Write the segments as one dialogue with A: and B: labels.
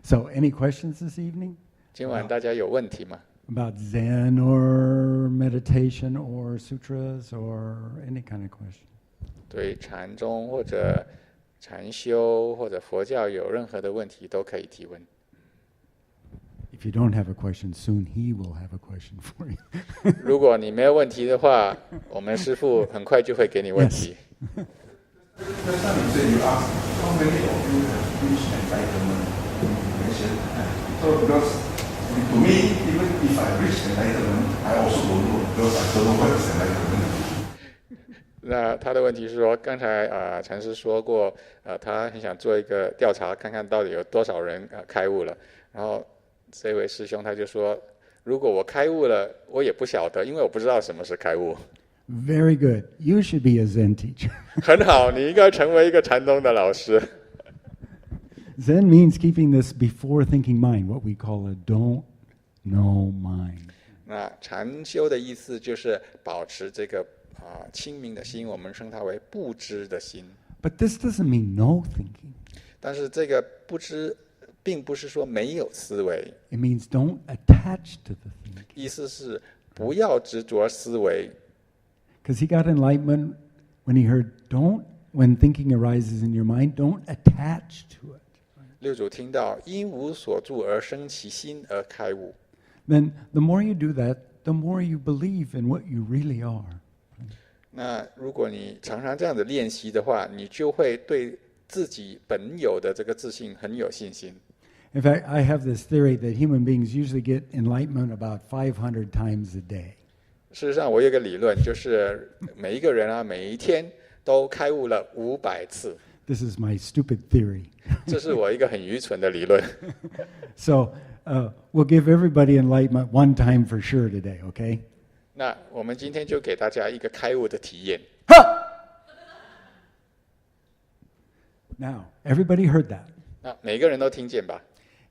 A: So, any questions this evening
B: 今晚大家有问题吗？
A: about Zen or meditation or sutras or any kind of question?
B: 对禅宗或者禅修或者佛教有任何的问题都可以提问。
A: If you don't have a question, soon he will have a question for you.
B: 如果你没有问题的话，我们师父很快就会给你问题。
C: Just now you said you asked how many of you have reached enlightenment? You mentioned. So because to me, even if I reach enlightenment, I also don't know because I don't know what is enlightenment.
B: 那他的问题是说，刚才禅师说过，他很想做一个调查，看看到底有多少人开悟了。然后这位师兄他就说，如果我开悟了，我也不晓得，因为我不知道什么是开悟。
A: Very good. You should be a Zen teacher.
B: 很好，你应该成为一个禅宗的老师。
A: Zen means keeping this before thinking mind, what we call a don't know mind.
B: 那禅修的意思就是保持这个清明的心，我们称它为不知的心。
A: But this doesn't mean no thinking.
B: 但是这个不知，并不是说没有思维，
A: It means don't attach to the thinking.
B: 意思是不要执着思维。
A: Because he got enlightenment when he heard, when thinking arises in your mind, don't attach to it.
B: 六祖听到因无所住而生其心而开悟，
A: Then the more you do that, the more you believe in what you really are.
B: 那如果你常常这样子练习的话，你就会对自己本有的这个自信很有信心。
A: In fact, I have this theory that human beings usually get enlightenment about 500 times a day.
B: 事实上，我有一个理论，就是每一个人每一天都开悟了500次。
A: This is my stupid theory.
B: 这是我一个很愚蠢的理论。
A: So we'll give everybody enlightenment one time for sure today, okay?
B: 那我们今天就给大家一个开悟的体验。
A: Now, everybody heard that.
B: 那每个人都听见吧？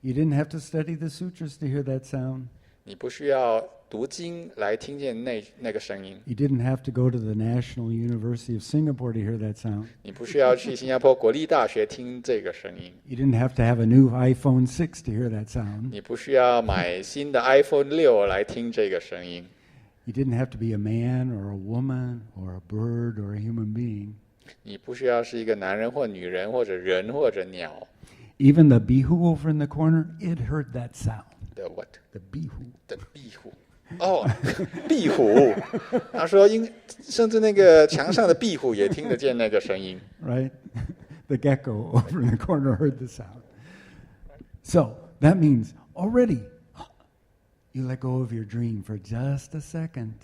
A: You didn't have to study the sutras to hear that sound.
B: 你不需要读经来听见那个声音，
A: You didn't have to go to the National University of Singapore to hear that sound.
B: 你不需要去新加坡国立大学听这个声音，
A: You didn't have to have a new iPhone 6 to hear that sound.
B: 你不需要买新的 iPhone 6来听这个声音，
A: You didn't have to be a man or a woman or a bird or a human being.
B: 你不需要是一个男人或女人或者人或者鸟
A: Even the bihu over in the corner, it heard that sound.
B: 的 what
A: The bihu.
B: 的壁虎。哦，壁虎，他说甚至那个墙上的壁虎也听得见那个声音。
A: Right? The gecko over in the corner heard the sound. So that means already you let go of your dream for just a second.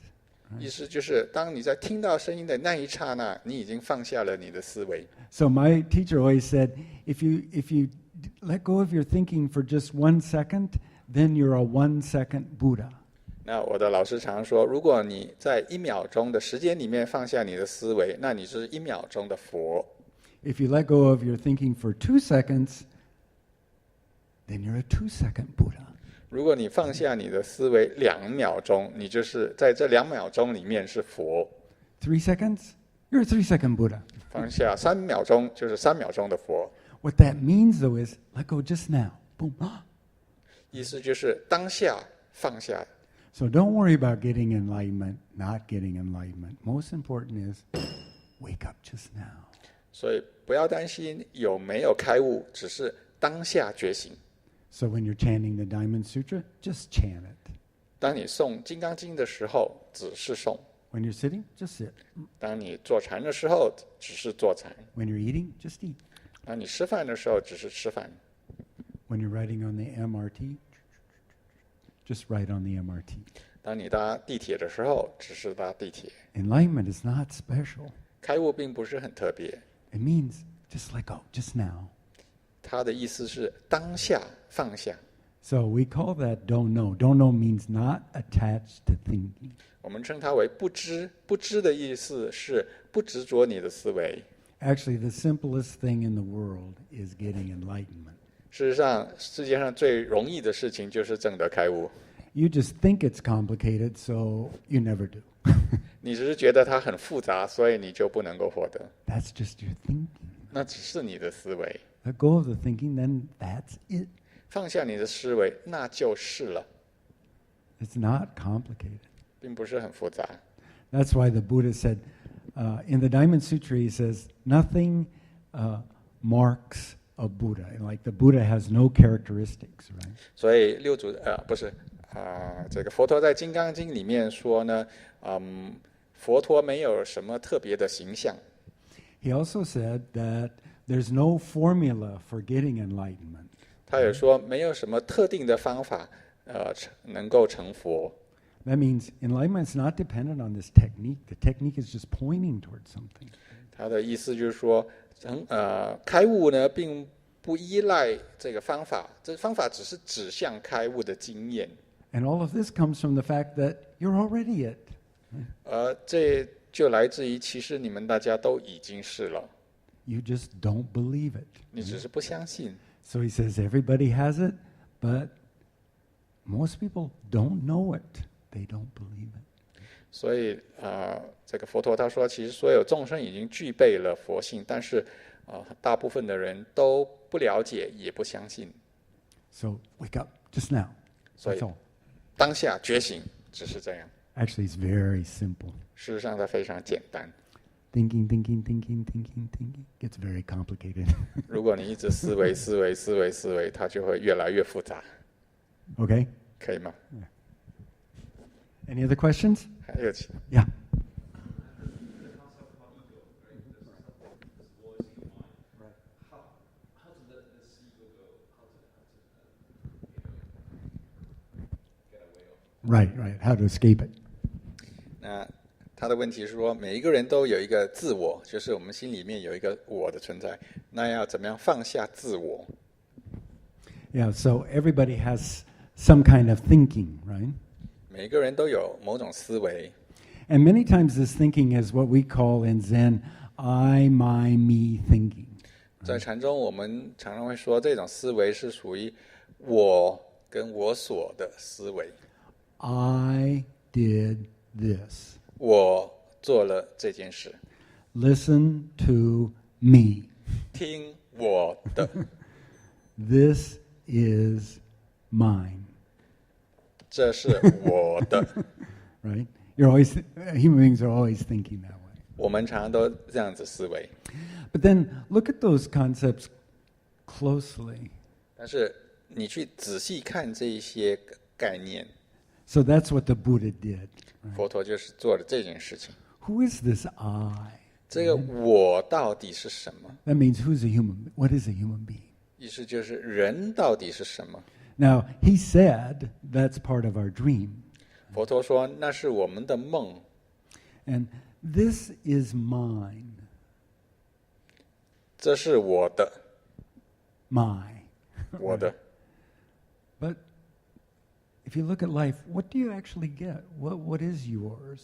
B: 意思就是，当你在听到声音的那一刹那，你已经放下了你的思维。
A: So my teacher always said, if you let go of your thinking for just 1 second, then you're a 1-second Buddha.
B: 那我的老师常说，如果你在1秒钟的时间里面放下你的思维，那你是1秒钟的佛。
A: If you let go of your thinking for 2 seconds, then you're a 2-second Buddha.
B: 如果你放下你的思维2秒钟，你就是在这2秒钟里面是佛。
A: 3 seconds, you're a 3-second Buddha.
B: 放下3秒钟就是3秒钟的佛。
A: What that means, though, is let go just now. Boom.
B: 意思就是当下放下。
A: So don't worry about getting enlightenment, not getting enlightenment. Most important is wake up just now.
B: 所以不要担心有没有开悟，只是当下觉醒。
A: So when you're chanting the Diamond Sutra, just chant it.
B: 当你诵《金刚经》的时候，只是诵；
A: When you're sitting, just sit.
B: 当你坐禅的时候，只是坐禅；
A: When you're eating, just eat.
B: 当你吃饭的时候，只是吃饭；
A: When you're riding on the MRT, just ride on the MRT.
B: 当你搭地铁的时候，只是搭地铁。
A: Enlightenment is not special.
B: 开悟并不是很特别，
A: It means just let go, just now.
B: 它的意思是当下放下。
A: So we call that don't know. Don't know means not attached to thinking.
B: 我们称它为不知。不知的意思是不执着你的思维。
A: Actually, the simplest thing in the world is getting enlightenment.
B: 事实上，世界上最容易的事情就是证得开悟。
A: You just think it's complicated, so you never do.
B: 你只是觉得它很复杂，所以你就不能够获得。
A: That's just your thinking.
B: 那只是你的思维。
A: Let go of the thinking, then that's it.
B: 放下你的思维，那就是了，
A: It's not complicated.
B: 并不是很复杂。
A: That's why the Buddha said, in the Diamond Sutra, he says, nothing marks a Buddha. Like the Buddha has no characteristics, right?
B: 所以六祖不是这个佛陀在《金刚经》里面说呢，佛陀没有什么特别的形象。
A: He also said that there's no formula for getting enlightenment.
B: 他也说没有什么特定的方法能够成佛。
A: That means enlightenment is not dependent on this technique. The technique is just pointing towards something.
B: 他的意思就是说，开悟呢并不依赖这个方法，这方法只是指向开悟的经验。
A: And all of this comes from the fact that you're already it.
B: 这就来自于其实你们大家都已经是了，
A: You just don't believe it.
B: 你只是不相信。
A: So he says everybody has it, but most people don't know it. They don't believe it.
B: 所以这个佛陀他说，其实所有众生已经具备了佛性，但是大部分的人都不了解，也不相信。
A: So wake up just now.
B: 所以
A: That's all.
B: 当下觉醒只是这样。
A: Actually, it's very simple.
B: 事实上，它非常简单。
A: Thinking gets very complicated.
B: 如果你一直思维，它就会越来越复杂，
A: Okay?
B: 可以吗？
A: Any other questions?
B: 还有其
A: Yeah. Right. How to escape it.
B: 那他的问题是说，每一个人都有一个自我，就是我们心里面有一个我的存在，那要怎么样放下自我？
A: Yeah, so everybody has some kind of thinking, right?
B: 每一个人都有某种思维，
A: And many times this thinking is what we call in Zen, I, my, me thinking.
B: 在禅中，我们常常会说，这种思维是属于我跟我所的思维。
A: I did this.
B: 我做了这件事，
A: Listen to me.
B: 听我的，
A: This is mine.
B: 这是我的。
A: Right? Human beings are always thinking that way.
B: 我们常常都这样子思维，
A: But then look at those concepts closely.
B: 但是你去仔细看这一些概念，
A: So that's what the Buddha did.
B: 佛陀就是做了这件事情。
A: Who is this I?
B: 这个我到底是什么？
A: That means who's a human? What is a human being?
B: 意思就是人到底是什么？
A: Now, he said that's part of our dream.
B: 佛陀说那是我们的梦，
A: And this is mine.
B: 这是我的，
A: My.
B: 我的。
A: But if you look at life, what do you actually get? What is yours?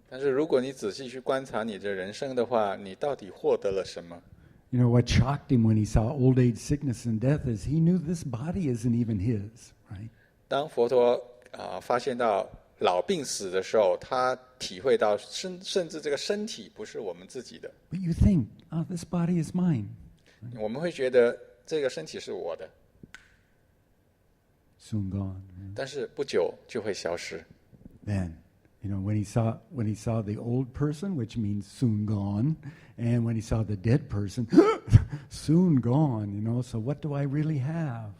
B: 但是如果你仔细去观察你的人生的话，你到底获得了什么？
A: You know, what shocked him when he saw old age, sickness, and death is he knew this body isn't even his, right?
B: 当佛陀发现到老病死的时候，他体会到甚至这个身体不是我们自己的，
A: But you think, oh, this body is mine.
B: 我们会觉得这个身体是我的，
A: Soon gone.
B: 但是不久就会消失。
A: Then, you know, when he saw the old person, which means soon gone, and when he saw the dead person, soon gone, you know, so what do I really have?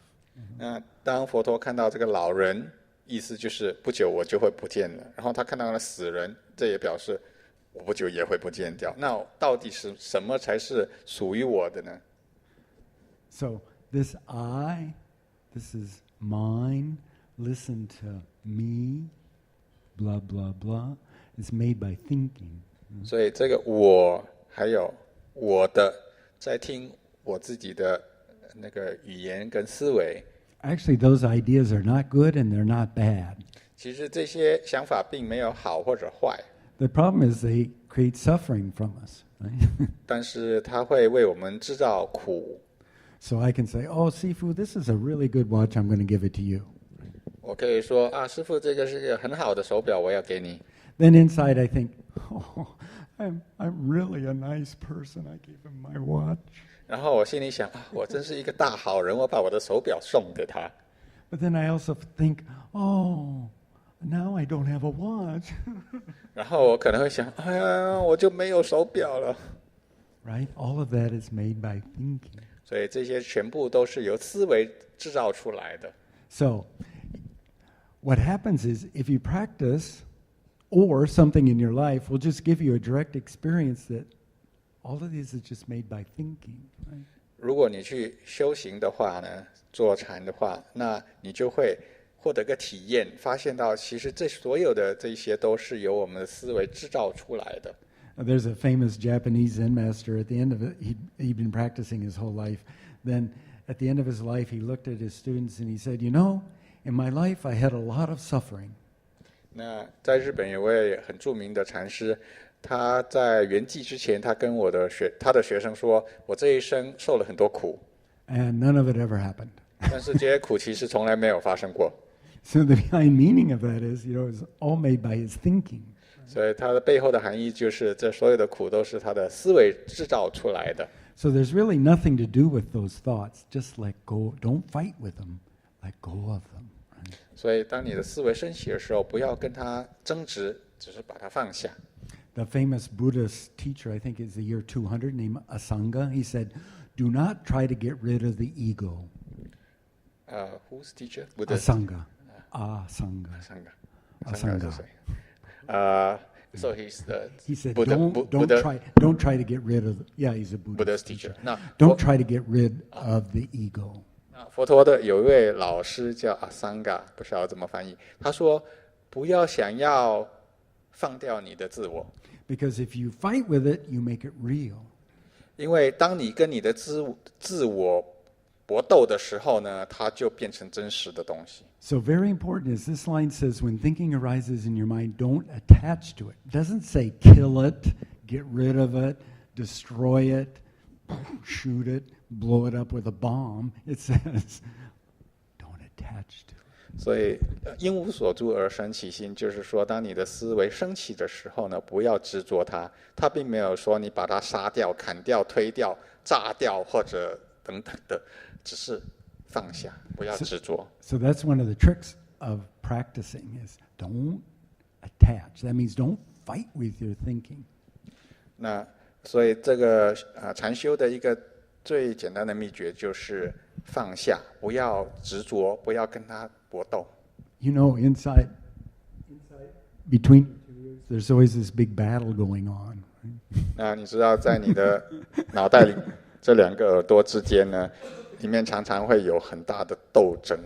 B: 那当佛陀看到这个老人，意思就是不久我就会不见了。然后他看到了死人，这也表示我不久也会不见掉。那到底是什么才是属于我的呢？
A: So this I, this is mine, listen to me, blah, blah, blah, is made by thinking.
B: 所以这个我还有我的，在听我自己的那个语言跟思维。
A: Actually, those ideas are not good and they're not bad.
B: 其实这些想法并没有好或者坏，
A: The problem is they create suffering from us. Right?
B: 但是它会为我们制造苦。
A: So I can say, oh, Sifu, this is a really good watch. I'm going to give it to you.
B: 我可以说啊，师父，这个是一个很好的手表，我要给你。
A: Then inside I think, oh, I'm really a nice person. I gave him my watch.
B: 然后我心里想啊，我真是一个大好人，我把我的手表送给他。
A: But then I also think, oh, now I don't have a watch.
B: 然后我可能会想，哎呀，我就没有手表了。
A: Right? All of that is made by thinking.
B: 所以这些全部都是由思维制造出来的。
A: So, what happens is if you practice, or something in your life will just give you a direct experience that all of this is just made by thinking. Right?
B: 如果你去修行的话呢，坐禅的话，那你就会获得个体验，发现到其实这所有的这些都是由我们的思维制造出来的。
A: There's a famous Japanese Zen master. At the end of it, he'd been practicing his whole life. Then, at the end of his life, he looked at his students and he said, "You know, in my life, I had a lot of suffering."
B: 那在日本有位很著名的禅师，他在圆寂之前，他跟他的学生说：“我这一生受了很多苦，
A: And none of it ever happened.
B: 但是这些苦其实从来没有发生过。”
A: So the behind meaning of that is, it's all made by his thinking.
B: 所以它的背后的含义就是，这所有的苦都是他的思维制造出来的。
A: So there's really nothing to do with those thoughts. Just let go. Don't fight with them. Let go of them. Right?
B: 所以，当你的思维升起的时候，不要跟他争执，只是把它放下。
A: The famous Buddhist teacher, I think is the year 200, named Asanga, he said, "Do not try to get rid of the ego."
B: Who's teacher?
A: Asanga. Asanga.
B: Asanga 是谁？So he's the
A: He said,
B: Buddha,
A: don't try to get rid of. Yeah, he's a Buddhist
B: Buddha's teacher. 那
A: Don't try to get rid of the ego.
B: 佛陀的有一位老师叫阿桑嘎，不晓得怎么翻译。他说：“不要想要放掉你的自我，
A: Because if you fight with it, you make it real.
B: 因为当你跟你的自我搏斗的时候呢，它就变成真实的东西。
A: So very important is this line says, when thinking arises in your mind, don't attach to it. It doesn't say kill it, get rid of it, destroy it, shoot it, blow it up with a bomb. It says, don't attach to it.
B: 所以，因无所住而生其心，就是说，当你的思维升起的时候呢，不要执着它。它并没有说你把它杀掉、砍掉、推掉、炸掉或者等等的，只是放下，不要执着。
A: So that's one of the tricks of practicing is don't attach. That means don't fight with your thinking.
B: 那所以这个禅修的一个最简单的秘诀就是放下，不要执着，不要跟它搏斗。
A: You know, inside between there's always this big battle going on. Right?
B: 那你知道，在你的脑袋里这两个耳朵之间呢，里面常常会有很大的斗争。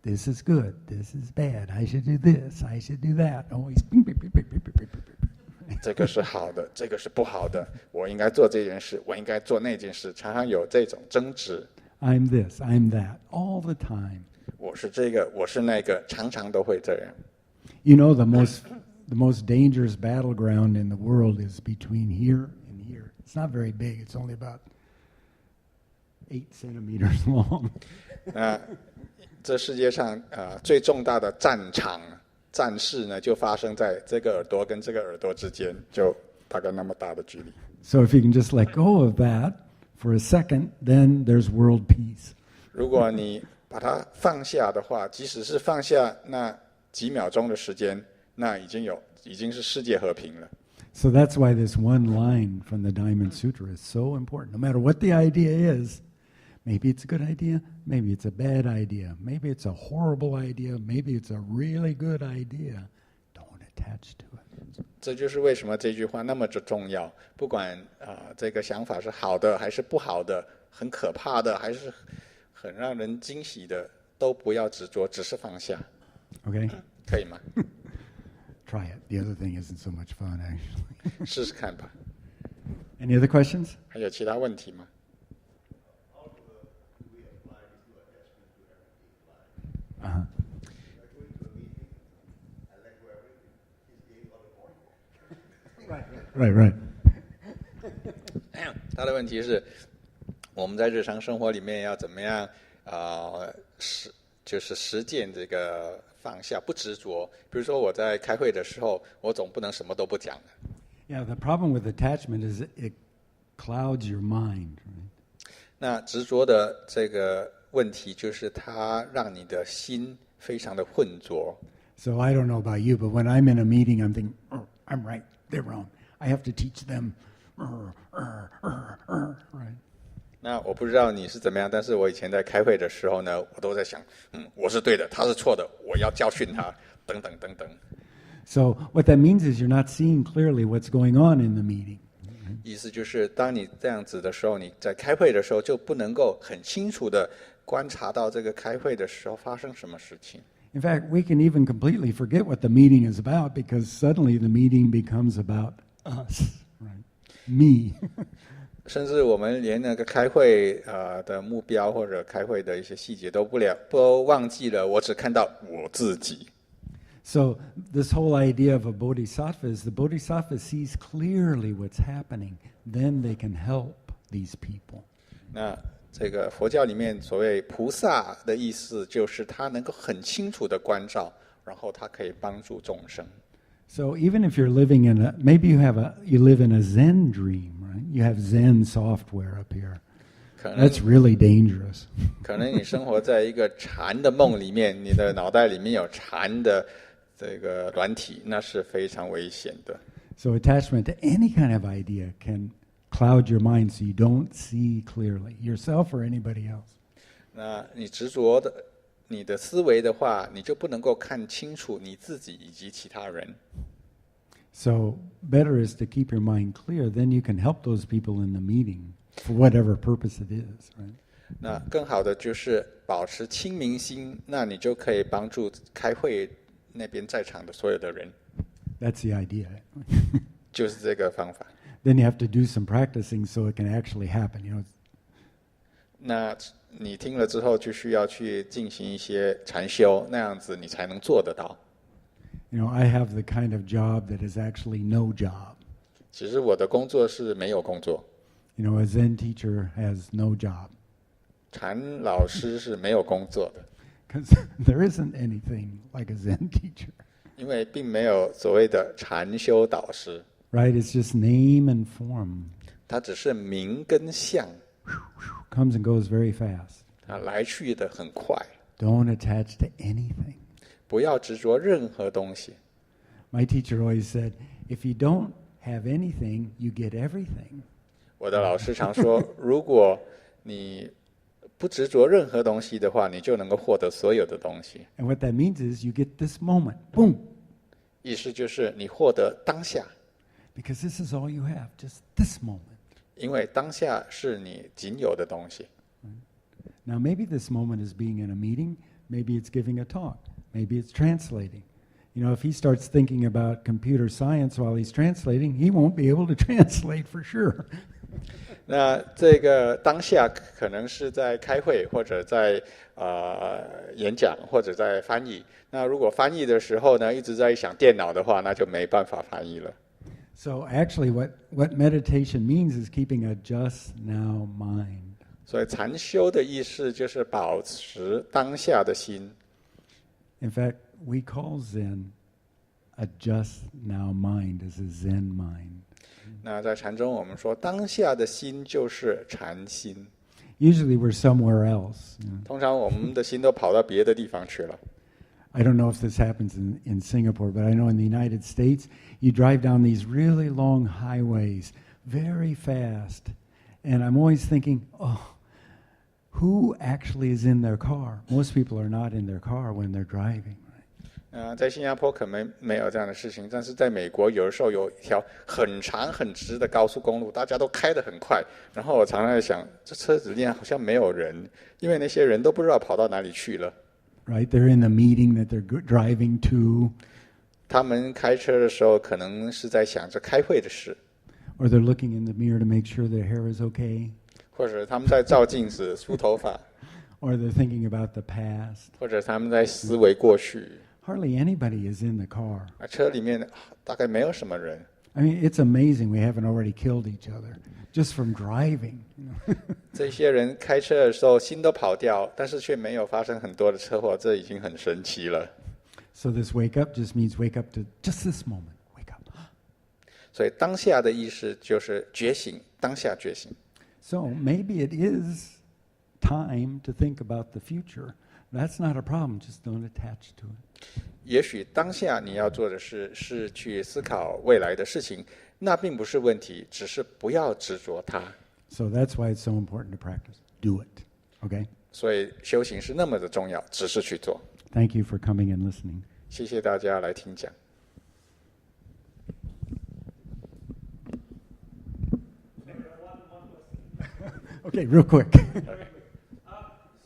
A: This is good. This is bad. I should do this. I should do that. Always. Bing, bing, bing, bing, bing, bing, bing, bing.
B: 这个是好的，这个是不好的。我应该做这件事，我应该做那件事，常常有这种争执。
A: I'm this. I'm that. All the time.
B: 我是这个，我是那个，常常都会这样。
A: You know, the most dangerous battleground in the world is between here and here. It's not very big. It's only about 8 centimeters long.
B: 那这世界上最重大的战事呢，就发生在这个耳朵跟这个耳朵之间，就大概那么大的距离。
A: So if you can just let go of that for a second, then there's world peace.
B: 如果你把它放下的话，即使是放下那几秒钟的时间，那已经是世界和平了。
A: So that's why this one line from the Diamond Sutra is so important. No matter what the idea is, maybe it's a good idea, maybe it's a bad idea, maybe it's a horrible idea, maybe it's a really good idea. Don't attach to it.
B: 这就是为什么这句话那么重要。不管这个想法是好的还是不好的，很可怕的还是很让人惊喜的，都不要执着，只是放下，
A: Okay?
B: 可以吗？
A: Try it. The other thing isn't so much fun, actually.
B: 试试看吧。
A: Any other questions?
B: 还有其他问题吗？
A: Uh-huh. Right.
B: 他的问题是，我们在日常生活里面要怎么样就是实践这个放下，不执着。比如说我在开会的时候，我总不能什么都不讲。
A: Yeah, the problem with attachment is it clouds your mind. Right?
B: 那执着的这个问题就是它让你的心非常的混浊。
A: So I don't know about you, but when I'm in a meeting, I'm thinking, I'm right, they're wrong. I have to teach them. Right?
B: 那我不知道你是怎么样，但是我以前在开会的时候呢，我都在想，我是对的，他是错的，我要教训他，等等等等。
A: So what that means is you're not seeing clearly what's going on in the meeting.
B: 意思就是，当你这样子的时候，你在开会的时候就不能够很清楚的观察到这个开会的时候发生什么事情。
A: In fact, we can even completely forget what the meeting is about because suddenly the meeting becomes about us, right? Me.
B: 甚至我们连那个开会的目标或者开会的一些细节都忘记了，我只看到我自己。
A: So this whole idea of a bodhisattva is the bodhisattva sees clearly what's happening, then they can help these people.
B: 那这个佛教里面所谓菩萨的意思，就是他能够很清楚的关照，然后他可以帮助众生。
A: So even if you're living in maybe you live in a Zen dream, right? You have Zen software up here. That's really dangerous.
B: 可能你生活在一个禅的梦里面，你的脑袋里面有禅的这个软体，那是非常危险的。
A: So attachment to any kind of idea can cloud your mind so you don't see clearly yourself or anybody else.
B: 那你执着的你的思维的话，你就不能够看清楚你自己以及其他人。
A: So better is to keep your mind clear, then you can help those people in the meeting for whatever purpose it is, right?
B: 那更好的就是保持清明心，那你就可以帮助开会那边在场的所有的人。
A: That's the idea.
B: 就是这个方法。
A: Then you have to do some practicing so it can actually happen. You know.
B: 那你听了之后，就需要去进行一些禅修，那样子你才能做得到。
A: You know, I have the kind of job that is actually no job.
B: 其实我的工作是没有工作。
A: You know, a Zen teacher has no job.
B: 禅老师是没有工作的。
A: Because there isn't anything like a Zen teacher.
B: 因为并没有所谓的禅修导师。
A: Right? It's just name and form.
B: 它只是名跟相。
A: Comes and goes very fast.
B: 它来去的很快。
A: Don't attach to anything.
B: 不要执着任何东西。
A: My teacher always said, if you don't have anything, you get everything.
B: 我的老师常说，如果你不执着任何东西的话，你就能够获得所有的东西。
A: And what that means is you get this moment. Boom.
B: 意思就是你获得当下。
A: Because this is all you have, just this moment.
B: 因为当下是你仅有的东西。
A: Now maybe this moment is being in a meeting, maybe it's giving a talk, maybe it's translating. You know, if he starts thinking about computer science while he's translating, he won't be able to translate for sure.
B: 那这个当下可能是在开会，或者在演讲，或者在翻译。那如果翻译的时候呢，一直在想电脑的话，那就没办法翻译了。
A: So actually what meditation means is keeping a just now mind.
B: 所以禅修的意思就是保持当下的心。
A: In fact, we call Zen a just now mind as a Zen mind.
B: 那在禅中，我们说当下的心就是禅心。
A: Usually we're somewhere else. You know.
B: 通常我们的心都跑到别的地方去了。
A: I don't know if this happens in Singapore, but I know in the United States, you drive down these really long highways very fast. And I'm always thinking, who actually is in their car? Most people are not in their car when they're driving.
B: 在新加坡可能没有这样的事情，但是在美国有的时候有一条很长很直的高速公路，大家都开得很快，然后我常常在想，这车子里面好像没有人，因为那些人都不知道跑到哪里去了。
A: Right? They're in the meeting that they're driving to.
B: 他们开车的时候可能是在想着开会的事。
A: Or they're looking in the mirror to make sure their hair is okay.
B: 或者他们在照镜子梳頭髮。
A: Or they're thinking about the past.
B: 或者他们在思维過去。
A: Hardly anybody is in the car.
B: 車裡面大概沒有什麼人。
A: I mean, it's amazing we haven't already killed each other just from driving.
B: 這些人開車的時候心都跑掉，但是卻沒有發生很多的車禍，這已經很神奇了。
A: So this wake up just means wake up to just this moment. Wake up.
B: 所以當下的意思就是覺醒，當下覺醒。
A: So maybe it is time to think about the future. That's not a problem, just don't attach to it.
B: 也许当下你要做的是去思考未来的事情，那并不是问题，只是不要执着它。
A: So that's why it's so important to practice. Do it. Okay?
B: 所以修行是那么的重要，只是去做。
A: Thank you for coming and listening.
B: 谢谢大家来听讲。
A: Okay, real quick.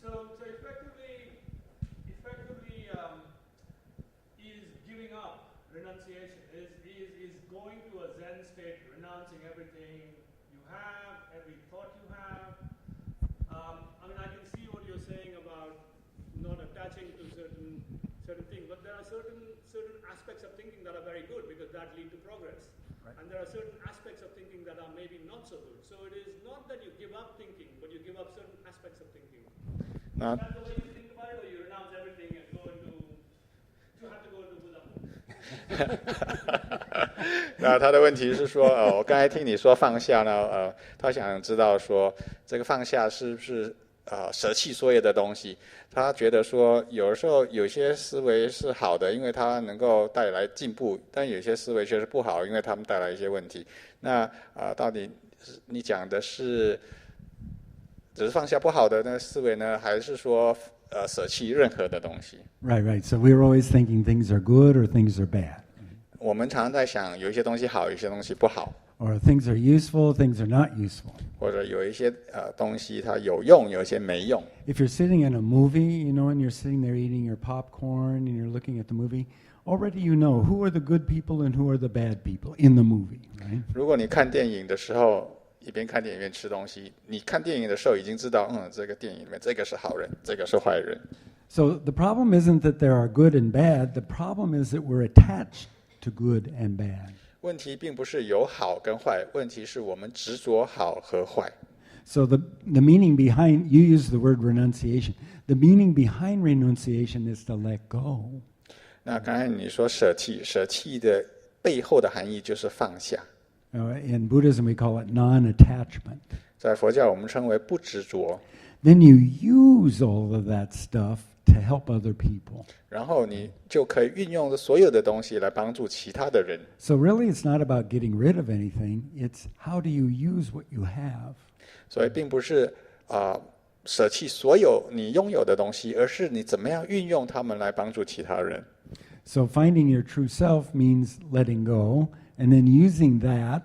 D: So effectively, is giving up renunciation, is going to a Zen state, renouncing everything you have, every thought you have. I mean, I can see what you're saying about not attaching to certain things, but there are certain aspects of thinking that are very good because that lead to progress. Right. And there are certain aspects of thinking that are maybe not so good. So it is not that you give up thinking, but you give up certain aspects of thinking. Is that the way you think about it, or you renounce everything and go into, you have to go into Buddha?
B: 那他的问题是说，我刚才听你说放下呢，他想知道说这个放下是不是舍弃所有的东西？他觉得说，有的时候有些思维是好的，因为它能够带来进步，但有些思维却是不好，因为他们带来一些问题。那到底你讲的是只是放下不好的那个思维呢，还是说舍弃任何的东西？
A: Right. So we're always thinking things are good or things are bad.
B: 我们常常在想，有一些东西好，有一些东西不好。
A: Or things are useful, things are not useful.
B: 或者有一些东西它有用，有一些没用。
A: If you're sitting in a movie, and you're sitting there eating your popcorn and you're looking at the movie, already you know who are the good people and who are the bad people in the movie, right?
B: 如果你看电影的时候，一边看电影一边吃东西，你看电影的时候已经知道，这个电影里面这个是好人，这个是坏人。
A: So the problem isn't that there are good and bad, the problem is that we're attached to good and bad.
B: 问题并不是有好跟坏，问题是我们执着好和坏。
A: So the meaning behind, you use the word renunciation. The meaning behind renunciation is to let go.
B: 那刚才你说舍弃，舍弃的背后的含义就是放下。
A: In Buddhism, we call it non-attachment.
B: 在佛教，我们称为不执着。
A: Then you use all of that stuff to help other people.
B: 然后你就可以运用所有的东西来帮助其他的人。
A: So really, it's not about getting rid of anything. It's how do you use what you have.
B: 所以并不是舍弃所有你拥有的东西，而是你怎么样运用它们来帮助其他人。
A: So finding your true self means letting go and then using that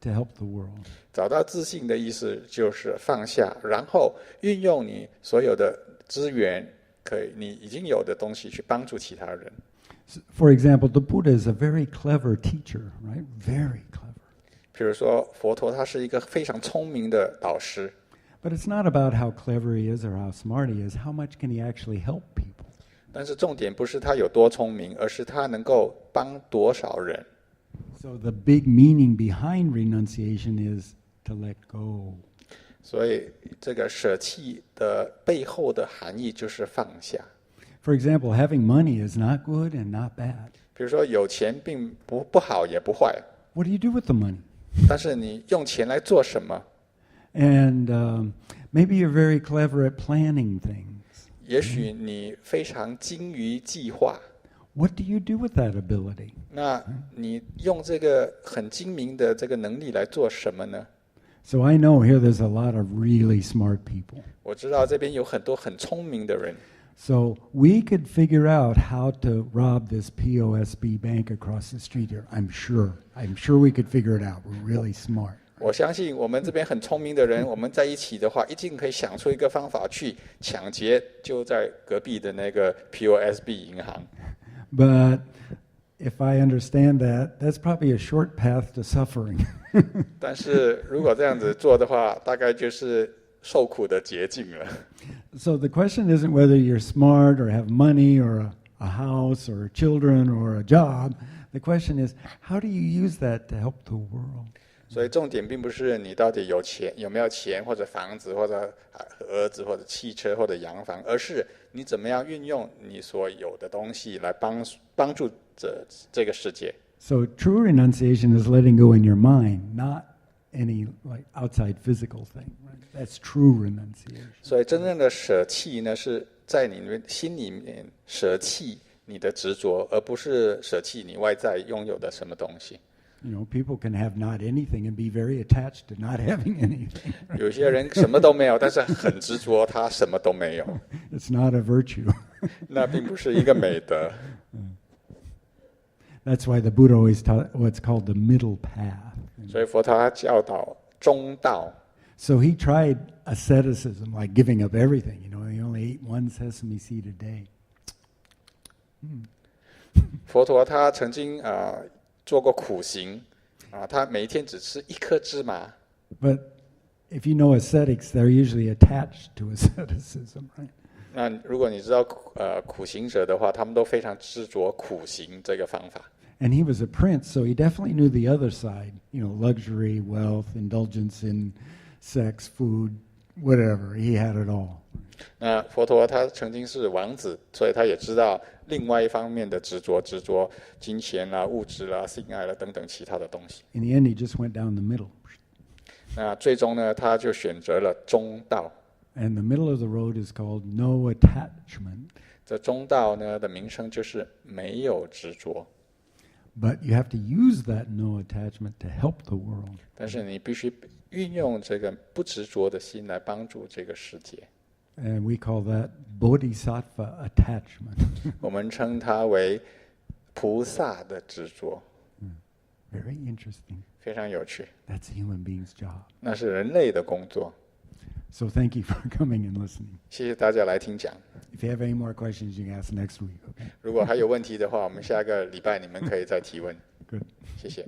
A: to help the world.
B: 找到自信的意思就是放下，然后运用你所有的资源，你已经有的东西去帮助其他人。
A: For example, the Buddha is a very clever teacher, right? Very clever.
B: 比如说，佛陀他是一个非常聪明的导师。
A: But it's not about how clever he is or how smart he is. How much can he actually help people?
B: 但是重点不是他有多聪明，而是他能够帮多少人。
A: So the big meaning behind renunciation is to let go.
B: 所以这个舍弃的背后的含义就是放下。
A: For example, having money is not good and not bad.
B: 比如说有钱并不好也不坏，
A: What do you do with the money?
B: 但是你用钱来做什么？
A: And maybe you're very clever at planning things.
B: 也许你非常精于计划，
A: What do you do with that ability?
B: 那你用这个很精明的这个能力来做什么呢？
A: So I know here there's a lot of really smart people.
B: 我知道这边有很多很聪明的人，
A: So we could figure out how to rob this POSB bank across the street here. I'm sure. I'm sure we could figure it out. We're really smart.
B: 我相信我们这边很聪明的人，我们在一起的话，一定可以想出一个方法去抢劫，就在隔壁的那个 POSB 银行。
A: But if I understand that, that's probably a short path to suffering.
B: 但是如果这样子做的话，大概就是受苦的捷径了。
A: So the question isn't whether you're smart or have money or a house or children or a job. The question is, how do you use that to help the world?
B: 所以重点并不是你到底有没有钱或者房子或者儿子或者汽车或者洋房，而是你怎么样运用你所有的东西来帮助这个世界。
A: So true renunciation is letting go in your mind, not any like outside physical thing. Right? That's true renunciation.
B: 所以真正的舍弃呢，是在你们心里面舍弃你的执着，而不是舍弃你外在拥有的什么东西。
A: You know, people can have not anything and be very attached to not having anything.
B: 有些人什么都没有，但是很执着，他什么都没有，
A: It's not a virtue.
B: 那并不是一个美德。
A: That's why the Buddha always taught what's called the middle path.
B: 所以佛陀他教导中道。
A: So he tried asceticism, like giving up everything. You know, he only ate one sesame seed a day.
B: 佛陀他曾经做过苦行他每一天只吃一颗芝麻。
A: But if you know ascetics, they're usually attached to asceticism, right?
B: 那如果你知道苦行者的话，他们都非常执着苦行这个方法。
A: And he was a prince, so he definitely knew the other side. You know, luxury, wealth, indulgence in sex, food, whatever. He had it all.
B: 那佛陀他曾经是王子，所以他也知道另外一方面的执着金钱啦、物质啦、性爱啦等等其他的东西。
A: In the end, he just went down the middle.
B: 那最终呢，他就选择了中道。
A: And the middle of the road is called no attachment.
B: 这中道呢的名称就是没有执着，
A: But you have to use that no attachment to help the world.
B: 但是你必须运用这个不执着的心来帮助这个世界。
A: And we call that bodhisattva attachment.
B: 我们称它为菩萨的执着，
A: Very interesting.
B: 非常有趣。
A: That's a human being's job.
B: 那是人类的工作。
A: So thank you for coming and listening.
B: 谢谢大家来听讲。
A: If you have any more questions, you can ask next week, okay?
B: 如果还有问题的话，我们下个礼拜你们可以再提问。
A: Good.
B: 谢谢。